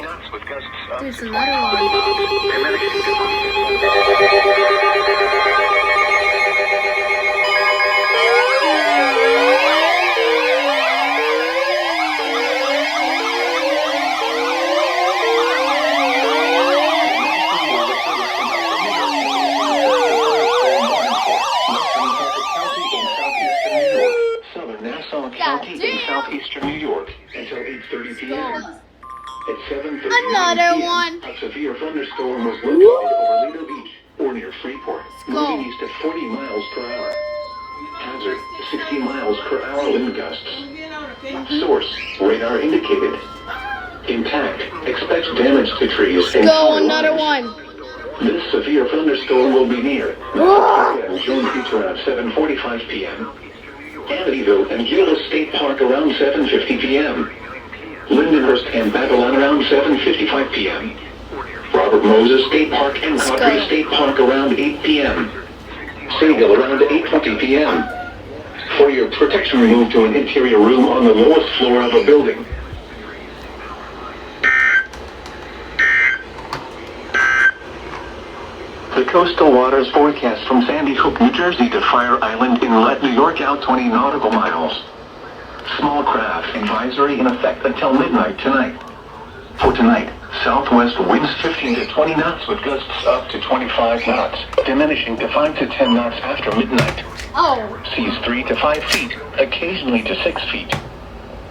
knots with gusts up There's to another 25 one. knots, diminishing to 5 Nassau County in southeastern New York until 8:30 p.m. At 7:30 Another p.m., one. a severe thunderstorm was located over Lido Beach or near Freeport, moving east at 40 miles per hour. Hazard, 60 miles per hour wind gusts. Source, radar indicated. Impact, expect damage to trees and Go, power another lines. one. This severe thunderstorm will be near and Jones Beach around 7:45 p.m. Amityville and Gilda State Park around 7:50 p.m. Lindenhurst and Babylon around 7:55 p.m. Robert Moses State Park and Cottree State Park around 8 p.m. Sayville around 8:20 p.m. For your protection, move to an interior room on the lowest floor of a building. The coastal waters forecast from Sandy Hook, New Jersey to Fire Island Inlet, New York out 20 nautical miles. Small craft advisory in effect until midnight tonight. For tonight, southwest winds 15 to 20 knots with gusts up to 25 knots, diminishing to 5 to 10 knots after midnight. Oh. Seas 3 to 5 feet, occasionally to 6 feet.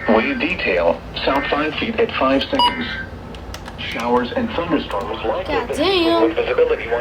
Wave detail, south 5 feet at 5 seconds. Showers and thunderstorms likely. God damn. Visibility 1.